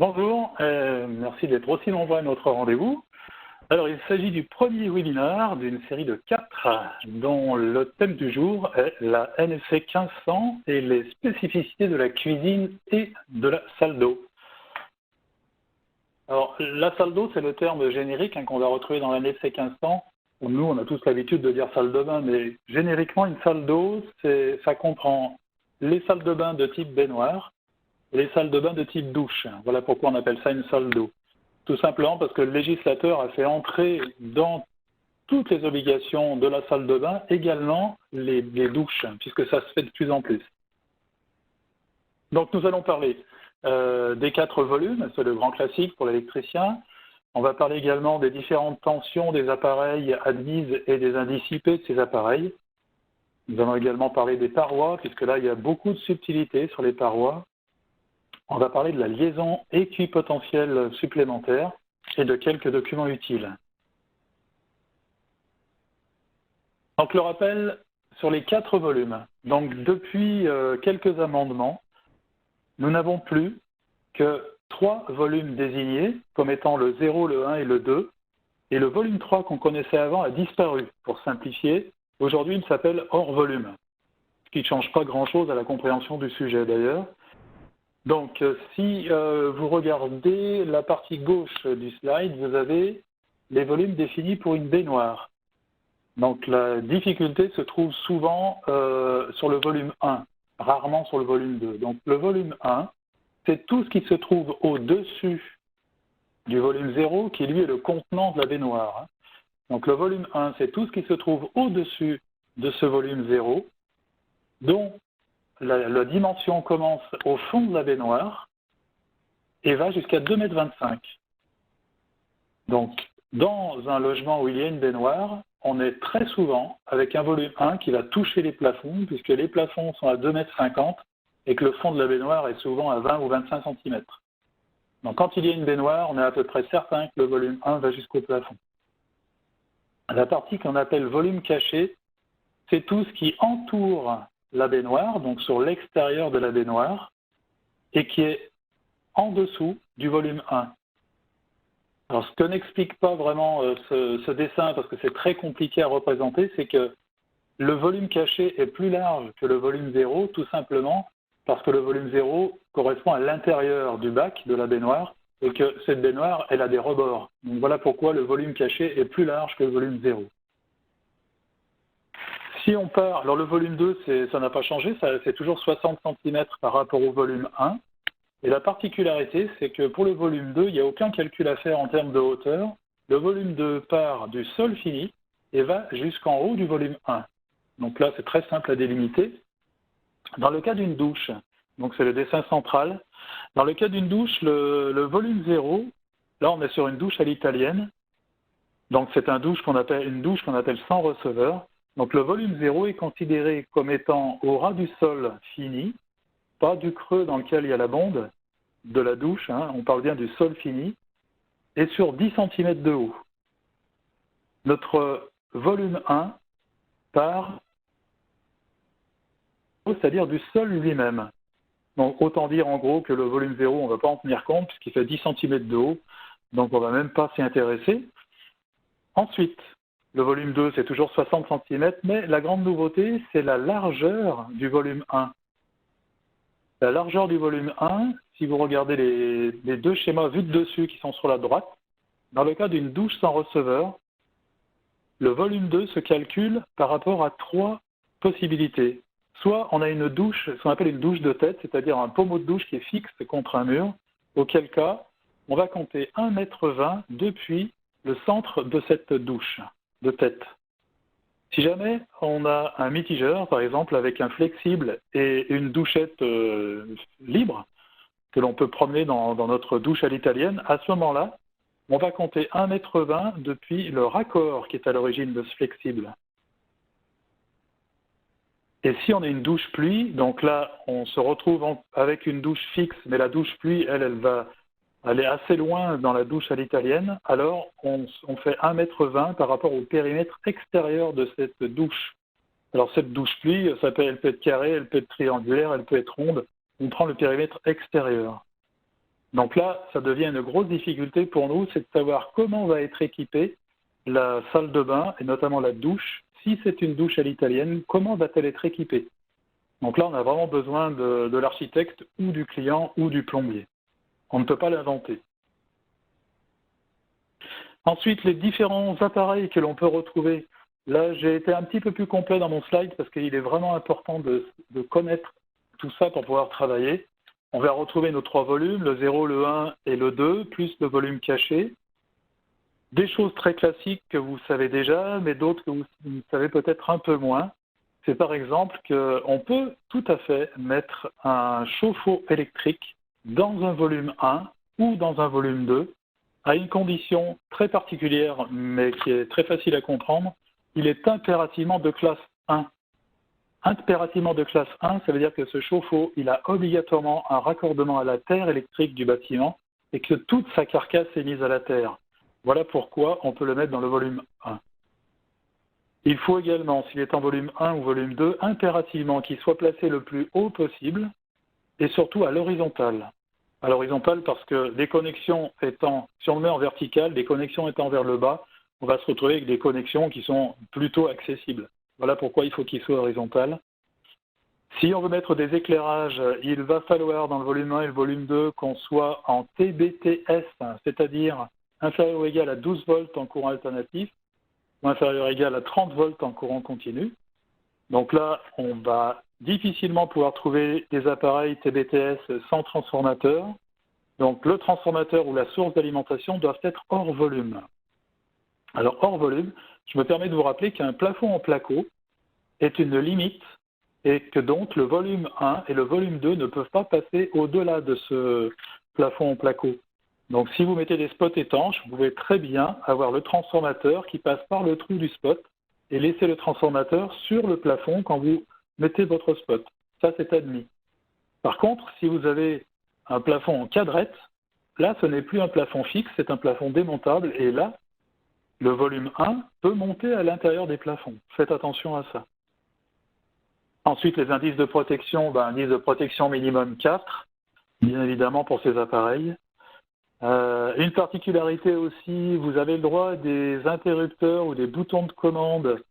Bonjour, merci d'être aussi nombreux à notre rendez-vous. Alors, il s'agit du premier webinaire d'une série de 4 dont le thème du jour est la NFC 1500 et les spécificités de la cuisine et de la salle d'eau. Alors, la salle d'eau, c'est le terme générique qu'on va retrouver dans la NFC 1500. Nous, on a tous l'habitude de dire salle de bain, mais génériquement, une salle d'eau, ça comprend les salles de bain de type baignoire et les salles de bain de type douche. Voilà pourquoi on appelle ça une salle d'eau. Tout simplement parce que le législateur a fait entrer dans toutes les obligations de la salle de bain également les douches, puisque ça se fait de plus en plus. Donc nous allons parler des 4 volumes, c'est le grand classique pour l'électricien. On va parler également des différentes tensions des appareils admises et des indissipées de ces appareils. Nous allons également parler des parois, puisque là il y a beaucoup de subtilités sur les parois. On va parler de la liaison équipotentielle supplémentaire et de quelques documents utiles. Donc le rappel sur les 4 volumes. Donc depuis quelques amendements, nous n'avons plus que 3 volumes désignés comme étant le 0, le 1 et le 2. Et le volume 3 qu'on connaissait avant a disparu. Pour simplifier, aujourd'hui il s'appelle hors volume, ce qui ne change pas grand-chose à la compréhension du sujet d'ailleurs. Donc, si vous regardez la partie gauche du slide, vous avez les volumes définis pour une baignoire. Donc, la difficulté se trouve souvent sur le volume 1, rarement sur le volume 2. Donc, le volume 1, c'est tout ce qui se trouve au-dessus du volume 0, qui lui est le contenant de la baignoire. Donc, le volume 1, c'est tout ce qui se trouve au-dessus de ce volume 0, dont la dimension commence au fond de la baignoire et va jusqu'à 2,25 m. Donc, dans un logement où il y a une baignoire, on est très souvent avec un volume 1 qui va toucher les plafonds, puisque les plafonds sont à 2,50 m et que le fond de la baignoire est souvent à 20 ou 25 cm. Donc, quand il y a une baignoire, on est à peu près certain que le volume 1 va jusqu'au plafond. La partie qu'on appelle volume caché, c'est tout ce qui entoure la baignoire, donc sur l'extérieur de la baignoire, et qui est en dessous du volume 1. Alors, ce que n'explique pas vraiment ce dessin, parce que c'est très compliqué à représenter, c'est que le volume caché est plus large que le volume 0, tout simplement parce que le volume 0 correspond à l'intérieur du bac de la baignoire, et que cette baignoire, elle a des rebords. Donc voilà pourquoi le volume caché est plus large que le volume 0. Si on part, alors le volume 2, ça n'a pas changé, c'est toujours 60 cm par rapport au volume 1. Et la particularité, c'est que pour le volume 2, il n'y a aucun calcul à faire en termes de hauteur. Le volume 2 part du sol fini et va jusqu'en haut du volume 1. Donc là, c'est très simple à délimiter. Dans le cas d'une douche, donc c'est le dessin central, dans le cas d'une douche, le volume 0, là on est sur une douche à l'italienne. Donc c'est une douche qu'on appelle sans receveur. Donc le volume 0 est considéré comme étant au ras du sol fini, pas du creux dans lequel il y a la bonde de la douche, on parle bien du sol fini, et sur 10 cm de haut. Notre volume 1 part, c'est-à-dire du sol lui-même. Donc autant dire en gros que le volume 0, on ne va pas en tenir compte puisqu'il fait 10 cm de haut, donc on ne va même pas s'y intéresser. Ensuite, le volume 2, c'est toujours 60 cm, mais la grande nouveauté, c'est la largeur du volume 1. La largeur du volume 1, si vous regardez les 2 schémas vus de dessus qui sont sur la droite, dans le cas d'une douche sans receveur, le volume 2 se calcule par rapport à 3 possibilités. Soit on a une douche, ce qu'on appelle une douche de tête, c'est-à-dire un pommeau de douche qui est fixe contre un mur, auquel cas, on va compter 1,20 m depuis le centre de cette douche de tête. Si jamais on a un mitigeur, par exemple, avec un flexible et une douchette libre, que l'on peut promener dans notre douche à l'italienne, à ce moment-là, on va compter 1,20 m depuis le raccord qui est à l'origine de ce flexible. Et si on a une douche pluie, donc là, on se retrouve avec une douche fixe, mais la douche pluie, elle va aller assez loin dans la douche à l'italienne, alors on fait 1,20 m par rapport au périmètre extérieur de cette douche. Alors cette douche pluie, elle peut être carrée, elle peut être triangulaire, elle peut être ronde. On prend le périmètre extérieur. Donc là, ça devient une grosse difficulté pour nous, c'est de savoir comment va être équipée la salle de bain, et notamment la douche. Si c'est une douche à l'italienne, comment va-t-elle être équipée? Donc là, on a vraiment besoin de l'architecte ou du client ou du plombier. On ne peut pas l'inventer. Ensuite, les différents appareils que l'on peut retrouver. Là, j'ai été un petit peu plus complet dans mon slide parce qu'il est vraiment important de connaître tout ça pour pouvoir travailler. On va retrouver nos 3 volumes, le 0, le 1 et le 2, plus le volume caché. Des choses très classiques que vous savez déjà, mais d'autres que vous savez peut-être un peu moins. C'est par exemple qu'on peut tout à fait mettre un chauffe-eau électrique dans un volume 1 ou dans un volume 2, à une condition très particulière, mais qui est très facile à comprendre. Il est impérativement de classe 1. Impérativement de classe 1, ça veut dire que ce chauffe-eau, il a obligatoirement un raccordement à la terre électrique du bâtiment et que toute sa carcasse est mise à la terre. Voilà pourquoi on peut le mettre dans le volume 1. Il faut également, s'il est en volume 1 ou volume 2, impérativement qu'il soit placé le plus haut possible et surtout à l'horizontale. À l'horizontale parce que les connexions étant, si on le met en vertical, les connexions étant vers le bas, on va se retrouver avec des connexions qui sont plutôt accessibles. Voilà pourquoi il faut qu'il soit horizontal. Si on veut mettre des éclairages, il va falloir dans le volume 1 et le volume 2 qu'on soit en TBTS, c'est-à-dire inférieur ou égal à 12 volts en courant alternatif, ou inférieur ou égal à 30 volts en courant continu. Donc là, on va difficilement pouvoir trouver des appareils TBTS sans transformateur. Donc le transformateur ou la source d'alimentation doivent être hors volume. Alors hors volume, je me permets de vous rappeler qu'un plafond en placo est une limite et que donc le volume 1 et le volume 2 ne peuvent pas passer au-delà de ce plafond en placo. Donc si vous mettez des spots étanches, vous pouvez très bien avoir le transformateur qui passe par le trou du spot et laisser le transformateur sur le plafond quand vous mettez votre spot. Ça, c'est admis. Par contre, si vous avez un plafond en quadrette, là, ce n'est plus un plafond fixe, c'est un plafond démontable et là, le volume 1 peut monter à l'intérieur des plafonds. Faites attention à ça. Ensuite, les indices de protection, indice de protection minimum 4, bien évidemment pour ces appareils. Une particularité aussi, vous avez le droit à des interrupteurs ou des boutons de commande,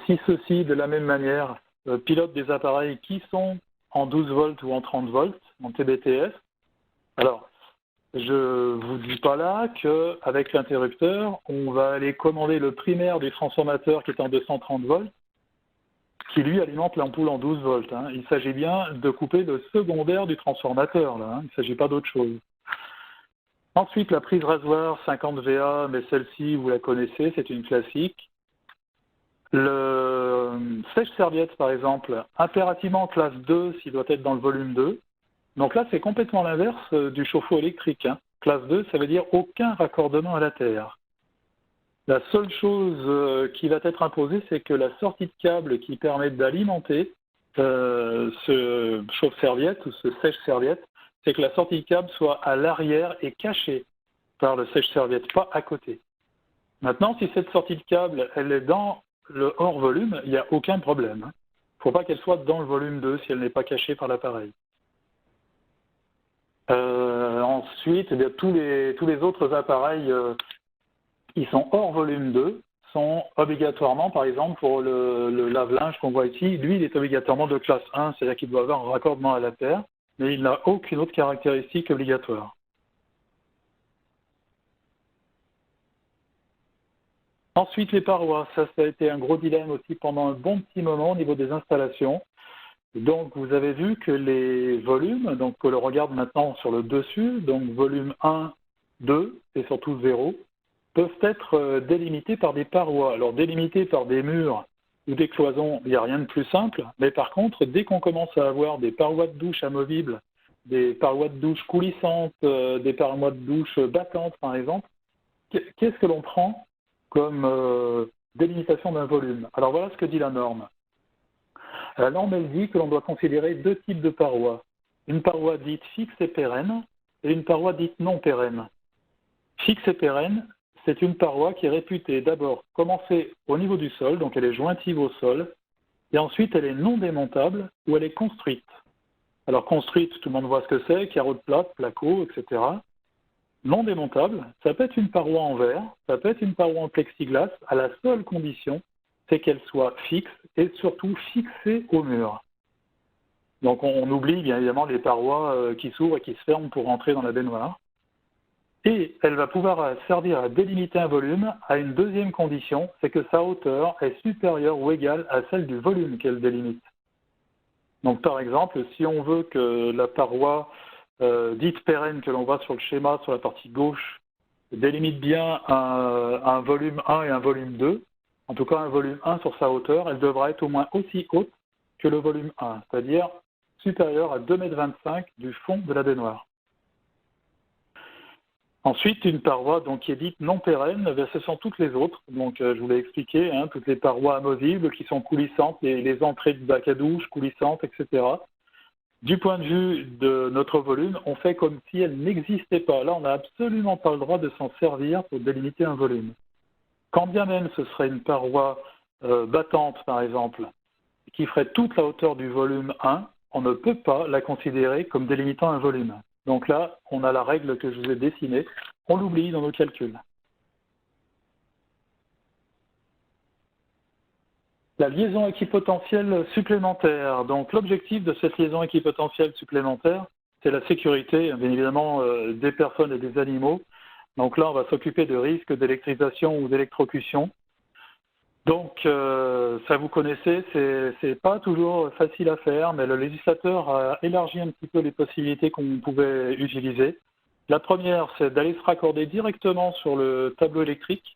si ceux-ci, de la même manière, pilotent des appareils qui sont en 12 volts ou en 30 volts, en TBTS. Alors, je ne vous dis pas là qu'avec l'interrupteur, on va aller commander le primaire du transformateur qui est en 230 volts, qui lui alimente l'ampoule en 12 volts. Hein. Il s'agit bien de couper le secondaire du transformateur, là, hein. Il ne s'agit pas d'autre chose. Ensuite, la prise rasoir 50 VA, mais celle-ci, vous la connaissez, c'est une classique. Le sèche-serviette, par exemple, impérativement classe 2 s'il doit être dans le volume 2. Donc là, c'est complètement l'inverse du chauffe-eau électrique. Hein. Classe 2, ça veut dire aucun raccordement à la terre. La seule chose qui va être imposée, c'est que la sortie de câble qui permet d'alimenter ce chauffe-serviette ou ce sèche-serviette, c'est que la sortie de câble soit à l'arrière et cachée par le sèche-serviette, pas à côté. Maintenant, si cette sortie de câble, elle est dans le hors volume, il n'y a aucun problème. Il ne faut pas qu'elle soit dans le volume 2 si elle n'est pas cachée par l'appareil. Ensuite, eh bien, tous les autres appareils qui sont hors volume 2 sont obligatoirement, par exemple, pour le lave-linge qu'on voit ici, lui, il est obligatoirement de classe 1, c'est-à-dire qu'il doit avoir un raccordement à la terre, mais il n'a aucune autre caractéristique obligatoire. Ensuite, les parois, ça a été un gros dilemme aussi pendant un bon petit moment au niveau des installations. Donc, vous avez vu que les volumes, donc que l'on regarde maintenant sur le dessus, donc volume 1, 2 et surtout 0, peuvent être délimités par des parois. Alors, délimités par des murs ou des cloisons, il n'y a rien de plus simple, mais par contre, dès qu'on commence à avoir des parois de douche amovibles, des parois de douche coulissantes, des parois de douche battantes, par exemple, qu'est-ce que l'on prend comme délimitation d'un volume? Alors, voilà ce que dit la norme. La norme, elle dit que l'on doit considérer deux types de parois. Une paroi dite fixe et pérenne et une paroi dite non pérenne. Fixe et pérenne, c'est une paroi qui est réputée d'abord commencer au niveau du sol, donc elle est jointive au sol, et ensuite elle est non démontable ou elle est construite. Alors construite, tout le monde voit ce que c'est, carreaux de plate, placo, etc. Non démontable, ça peut être une paroi en verre, ça peut être une paroi en plexiglas, à la seule condition, c'est qu'elle soit fixe et surtout fixée au mur. Donc on oublie bien évidemment les parois qui s'ouvrent et qui se ferment pour rentrer dans la baignoire. Et elle va pouvoir servir à délimiter un volume à une deuxième condition, c'est que sa hauteur est supérieure ou égale à celle du volume qu'elle délimite. Donc par exemple, si on veut que la paroi dite pérenne que l'on voit sur le schéma sur la partie gauche délimite bien un volume 1 et un volume 2, en tout cas un volume 1 sur sa hauteur, elle devra être au moins aussi haute que le volume 1, c'est-à-dire supérieure à 2,25 m du fond de la baignoire. Ensuite, une paroi donc, qui est dite non pérenne, ce sont toutes les autres. Donc, je vous l'ai expliqué, hein, toutes les parois amovibles qui sont coulissantes, les entrées de bac à douche coulissantes, etc. Du point de vue de notre volume, on fait comme si elle n'existait pas. Là, on n'a absolument pas le droit de s'en servir pour délimiter un volume. Quand bien même ce serait une paroi battante, par exemple, qui ferait toute la hauteur du volume 1, on ne peut pas la considérer comme délimitant un volume. Donc là, on a la règle que je vous ai dessinée, on l'oublie dans nos calculs. La liaison équipotentielle supplémentaire. Donc l'objectif de cette liaison équipotentielle supplémentaire, c'est la sécurité, bien évidemment, des personnes et des animaux. Donc là, on va s'occuper de risques d'électrisation ou d'électrocution. Donc, ça vous connaissez, c'est pas toujours facile à faire, mais le législateur a élargi un petit peu les possibilités qu'on pouvait utiliser. La première, c'est d'aller se raccorder directement sur le tableau électrique.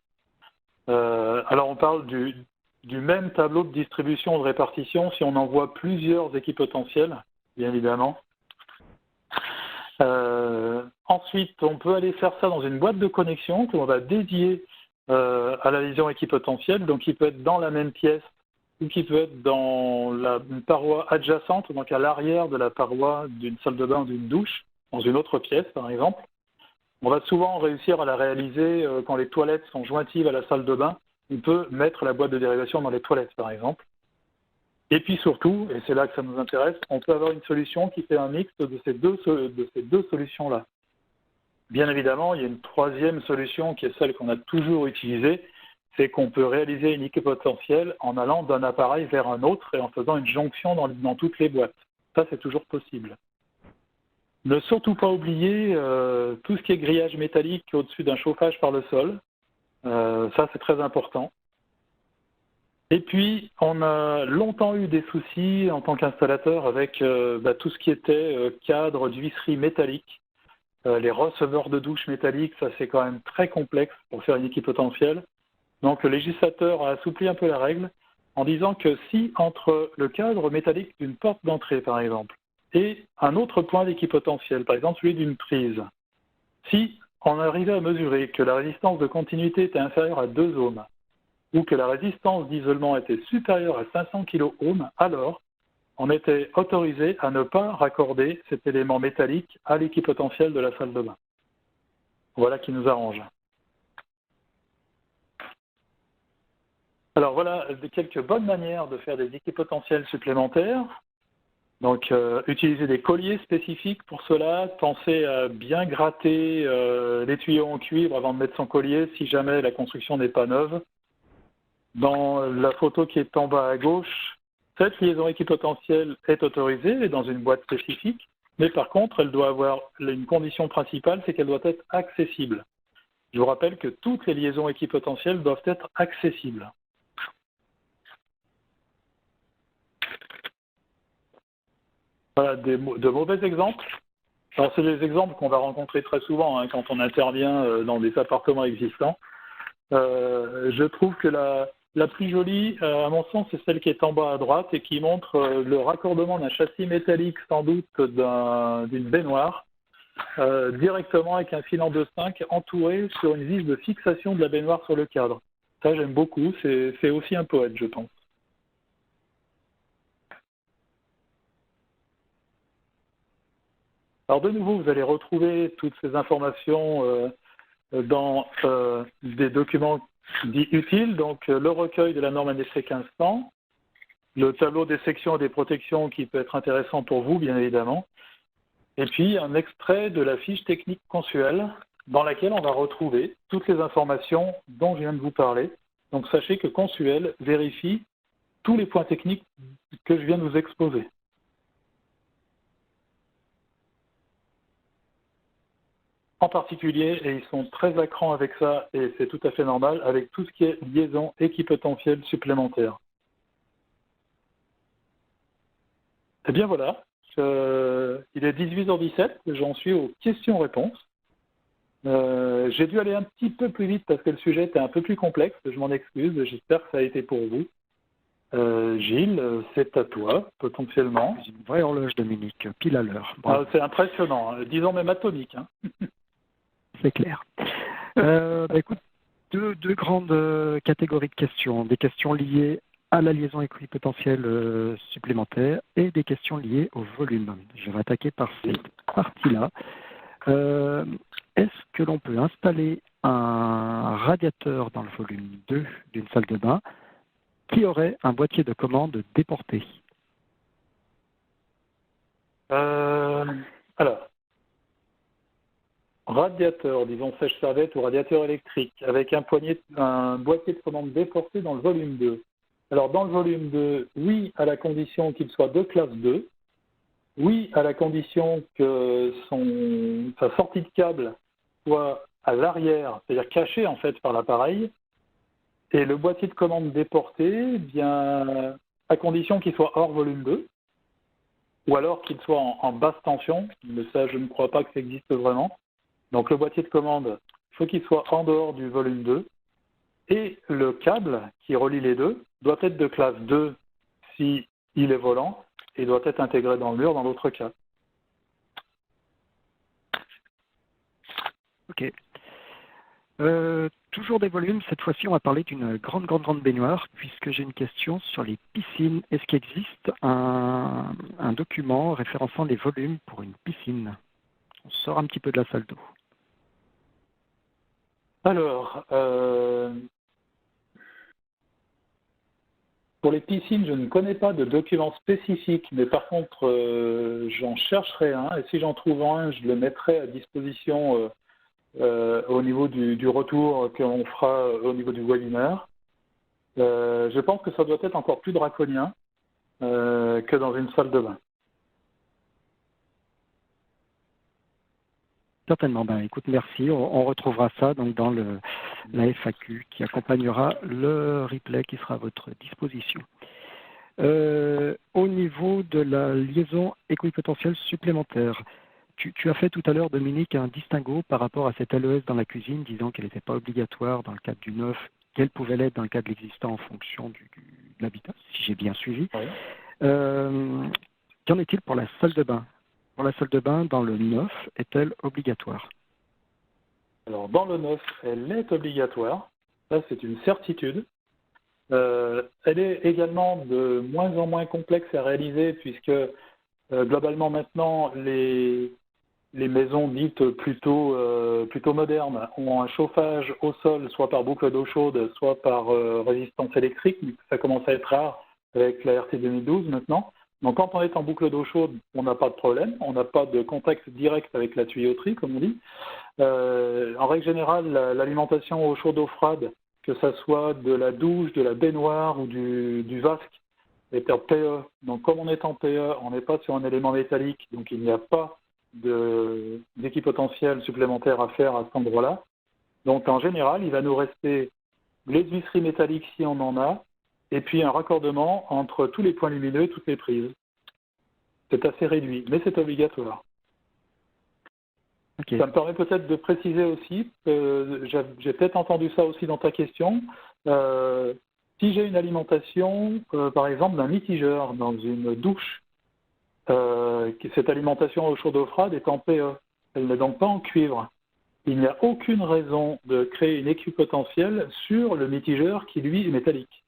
Alors, on parle du même tableau de distribution ou de répartition si on envoie plusieurs équipotentiels, bien évidemment. Ensuite, on peut aller faire ça dans une boîte de connexion que l'on va dédier à la liaison équipotentielle, donc qui peut être dans la même pièce ou qui peut être dans une paroi adjacente, donc à l'arrière de la paroi d'une salle de bain ou d'une douche, dans une autre pièce par exemple. On va souvent réussir à la réaliser quand les toilettes sont jointives à la salle de bain. On peut mettre la boîte de dérivation dans les toilettes par exemple. Et puis surtout, et c'est là que ça nous intéresse, on peut avoir une solution qui fait un mix de ces deux solutions-là. Bien évidemment, il y a une troisième solution qui est celle qu'on a toujours utilisée, c'est qu'on peut réaliser une équipotentielle en allant d'un appareil vers un autre et en faisant une jonction dans toutes les boîtes. Ça, c'est toujours possible. Ne surtout pas oublier tout ce qui est grillage métallique au-dessus d'un chauffage par le sol. Ça, c'est très important. Et puis, on a longtemps eu des soucis en tant qu'installateur avec tout ce qui était cadre d'huisserie métallique. Les receveurs de douche métalliques, ça c'est quand même très complexe pour faire une équipotentielle. Donc le législateur a assoupli un peu la règle en disant que si entre le cadre métallique d'une porte d'entrée par exemple et un autre point d'équipotentiel, par exemple celui d'une prise, si on arrivait à mesurer que la résistance de continuité était inférieure à 2 ohms ou que la résistance d'isolement était supérieure à 500 kΩ, alors on était autorisé à ne pas raccorder cet élément métallique à l'équipotentiel de la salle de bain. Voilà qui nous arrange. Alors voilà quelques bonnes manières de faire des équipotentiels supplémentaires. Donc utiliser des colliers spécifiques pour cela, pensez à bien gratter les tuyaux en cuivre avant de mettre son collier si jamais la construction n'est pas neuve. Dans la photo qui est en bas à gauche, cette liaison équipotentielle est autorisée et dans une boîte spécifique, mais par contre, elle doit avoir une condition principale, c'est qu'elle doit être accessible. Je vous rappelle que toutes les liaisons équipotentielles doivent être accessibles. Voilà de mauvais exemples. Alors, c'est des exemples qu'on va rencontrer très souvent quand on intervient dans des appartements existants. Je trouve que la plus jolie, à mon sens, c'est celle qui est en bas à droite et qui montre le raccordement d'un châssis métallique, sans doute d'une baignoire, directement avec un fil en 2/5 entouré sur une vis de fixation de la baignoire sur le cadre. Ça, j'aime beaucoup. C'est aussi un poète, je pense. Alors, de nouveau, vous allez retrouver toutes ces informations dans des documents dits utiles, donc le recueil de la norme NEC 1500, le tableau des sections et des protections qui peut être intéressant pour vous, bien évidemment. Et puis, un extrait de la fiche technique consuelle dans laquelle on va retrouver toutes les informations dont je viens de vous parler. Donc, sachez que Consuel vérifie tous les points techniques que je viens de vous exposer. En particulier, et ils sont très à cran avec ça, et c'est tout à fait normal, avec tout ce qui est liaison équipotentielle supplémentaire. Eh bien voilà, il est 18h17, j'en suis aux questions-réponses. J'ai dû aller un petit peu plus vite parce que le sujet était un peu plus complexe, je m'en excuse, j'espère que ça a été pour vous. Gilles, c'est à toi, potentiellement. C'est une vraie horloge, Dominique, pile à l'heure. Ah, c'est impressionnant, disons même atomique. Hein. C'est clair. Écoute, deux grandes catégories de questions. Des questions liées à la liaison équipotentielle supplémentaire et des questions liées au volume. Je vais attaquer par cette partie-là. Est-ce que l'on peut installer un radiateur dans le volume 2 d'une salle de bain qui aurait un boîtier de commande déporté? Alors, radiateur, disons sèche-serviette ou radiateur électrique, avec un boîtier de commande déporté dans le volume 2. Alors, dans le volume 2, oui, à la condition qu'il soit de classe 2. Oui, à la condition que sa sortie de câble soit à l'arrière, c'est-à-dire cachée en fait par l'appareil. Et le boîtier de commande déporté, bien, à condition qu'il soit hors volume 2, ou alors qu'il soit en basse tension, mais ça je ne crois pas que ça existe vraiment. Donc le boîtier de commande, il faut qu'il soit en dehors du volume 2, et le câble qui relie les deux doit être de classe 2 s'il est volant, et doit être intégré dans le mur dans l'autre cas. Ok. Toujours des volumes, cette fois-ci on va parler d'une grande baignoire, puisque j'ai une question sur les piscines. Est-ce qu'il existe un document référençant les volumes pour une piscine? On sort un petit peu de la salle d'eau. Alors, pour les piscines, je ne connais pas de document spécifique, mais par contre, j'en chercherai un, et si j'en trouve un, je le mettrai à disposition au niveau du retour qu'on fera au niveau du webinaire. Je pense que ça doit être encore plus draconien que dans une salle de bain. Certainement. Ben, écoute, merci. On retrouvera ça donc dans la FAQ qui accompagnera le replay qui sera à votre disposition. Au niveau de la liaison équipotentielle supplémentaire, tu as fait tout à l'heure, Dominique, un distinguo par rapport à cette LES dans la cuisine, disant qu'elle n'était pas obligatoire dans le cadre du neuf, qu'elle pouvait l'être dans le cadre de l'existant en fonction de l'habitat, si j'ai bien suivi. Oui. Qu'en est-il pour la salle de bain? Pour la salle de bain, dans le neuf, est-elle obligatoire? Alors, dans le neuf, elle est obligatoire. Ça, c'est une certitude. Elle est également de moins en moins complexe à réaliser puisque globalement maintenant, les maisons dites plutôt modernes ont un chauffage au sol, soit par boucle d'eau chaude, soit par résistance électrique. Ça commence à être rare avec la RT 2012 maintenant. Donc quand on est en boucle d'eau chaude, on n'a pas de problème, on n'a pas de contact direct avec la tuyauterie, comme on dit. En règle générale, l'alimentation eau chaude, eau froide, que ce soit de la douche, de la baignoire ou du vasque, est en PE. Donc comme on est en PE, on n'est pas sur un élément métallique, donc il n'y a pas d'équipotentiel supplémentaire à faire à cet endroit-là. Donc en général, il va nous rester les huisseries métalliques si on en a, et puis un raccordement entre tous les points lumineux et toutes les prises. C'est assez réduit, mais c'est obligatoire. Okay. Ça me permet peut-être de préciser aussi, j'ai peut-être entendu ça aussi dans ta question, si j'ai une alimentation, par exemple, d'un mitigeur dans une douche, cette alimentation eau chaude eau froide est en PE, elle n'est donc pas en cuivre. Il n'y a aucune raison de créer une équipotentielle sur le mitigeur qui, lui, est métallique.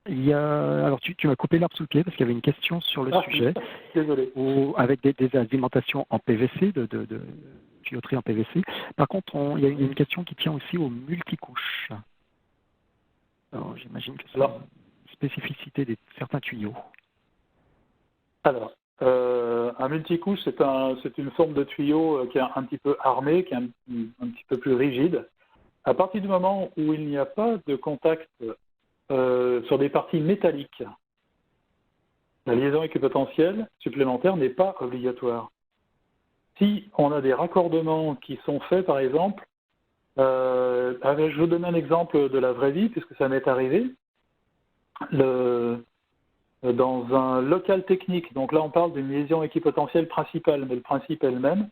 Alors tu m'as coupé l'herbe sous le pied parce qu'il y avait une question sur le sujet. Désolé. Avec des alimentations en PVC, de tuyauterie en PVC. Par contre, il y a une question qui tient aussi aux multicouches. Alors, j'imagine que c'est Alors, une spécificité de certains tuyaux. alors un multicouche, c'est une forme de tuyau qui est un petit peu armé, qui est un petit peu plus rigide. À partir du moment où il n'y a pas de contact sur des parties métalliques, la liaison équipotentielle supplémentaire n'est pas obligatoire. Si on a des raccordements qui sont faits, par exemple, je vous donne un exemple de la vraie vie, puisque ça m'est arrivé. Dans un local technique, donc là on parle d'une liaison équipotentielle principale, mais le principe est le même,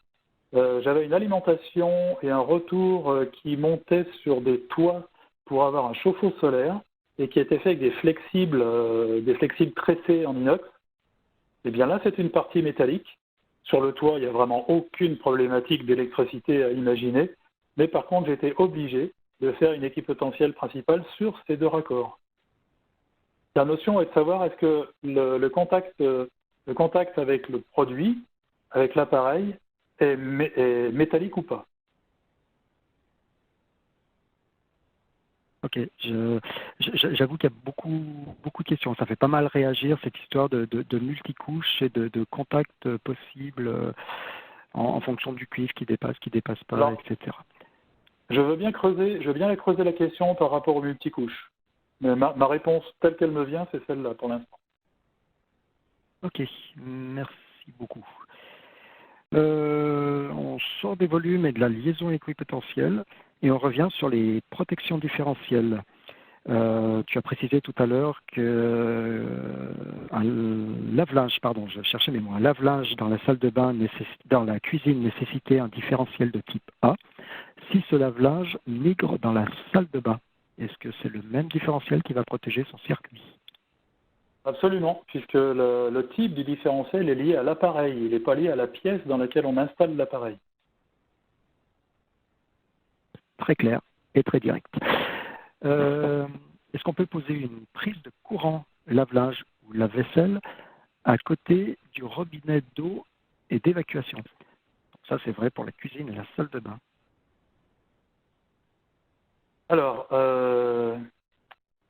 j'avais une alimentation et un retour qui montaient sur des toits pour avoir un chauffe-eau solaire et qui était fait avec des flexibles tressés en inox. Et bien là, c'est une partie métallique. Sur le toit, il n'y a vraiment aucune problématique d'électricité à imaginer. Mais par contre, j'étais obligé de faire une équipotentielle principale sur ces deux raccords. La notion est de savoir est-ce que le contact avec le produit, avec l'appareil, est métallique ou pas. Ok, j'avoue qu'il y a beaucoup de questions. Ça fait pas mal réagir cette histoire de multicouches et de contacts possibles en fonction du cuivre qui dépasse pas, Alors, etc. je veux bien creuser la question par rapport aux multicouches. Mais ma réponse telle qu'elle me vient, c'est celle-là pour l'instant. Ok, merci beaucoup. On sort des volumes et de la liaison équipotentielle et on revient sur les protections différentielles. Tu as précisé tout à l'heure que un lave-linge, pardon, je cherchais mes mots, un lave-linge dans la salle de bain, dans la cuisine nécessitait un différentiel de type A. Si ce lave-linge migre dans la salle de bain, est-ce que c'est le même différentiel qui va protéger son circuit? Absolument, puisque le type du différentiel est lié à l'appareil, il n'est pas lié à la pièce dans laquelle on installe l'appareil. Très clair et très direct. Est-ce qu'on peut poser une prise de courant lave-linge ou lave-vaisselle à côté du robinet d'eau et d'évacuation? Ça, c'est vrai pour la cuisine et la salle de bain. Alors,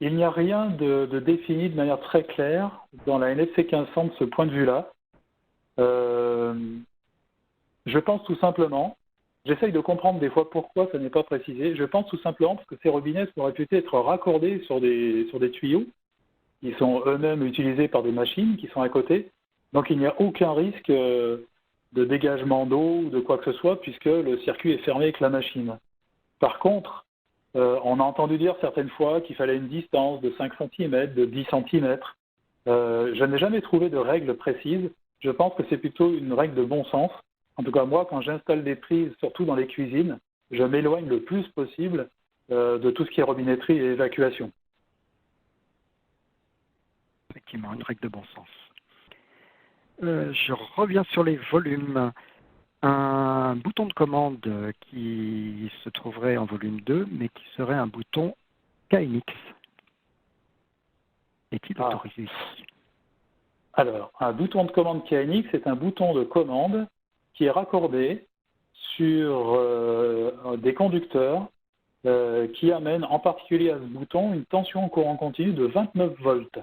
il n'y a rien de défini de manière très claire dans la NFC 1500 de ce point de vue-là. Je pense tout simplement, j'essaye de comprendre des fois pourquoi ça n'est pas précisé, je pense tout simplement parce que ces robinets sont réputés être raccordés sur des tuyaux qui sont eux-mêmes utilisés par des machines qui sont à côté. Donc il n'y a aucun risque de dégagement d'eau ou de quoi que ce soit puisque le circuit est fermé avec la machine. Par contre, on a entendu dire certaines fois qu'il fallait une distance de 5 cm, de 10 cm. Je n'ai jamais trouvé de règle précise. Je pense que c'est plutôt une règle de bon sens. En tout cas, moi, quand j'installe des prises, surtout dans les cuisines, je m'éloigne le plus possible de tout ce qui est robinetterie et évacuation. Effectivement, une règle de bon sens. Je reviens sur les volumes. Un bouton de commande qui se trouverait en volume 2, mais qui serait un bouton KNX. Est-il autorisé? Alors, un bouton de commande KNX, c'est un bouton de commande qui est raccordé sur des conducteurs qui amènent en particulier à ce bouton une tension courant continu de 29 volts.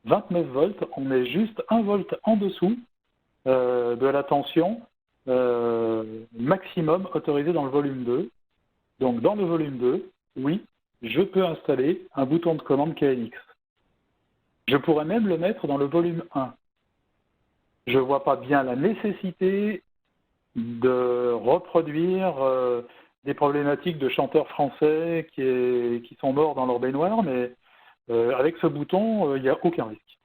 29 volts, on est juste 1 volt en dessous de la tension maximum autorisée dans le volume 2. Donc dans le volume 2, oui, je peux installer un bouton de commande KNX. Je pourrais même le mettre dans le volume 1. Je ne vois pas bien la nécessité de reproduire des problématiques de chanteurs français qui sont morts dans leur baignoire, mais avec ce bouton, il n'y a aucun risque.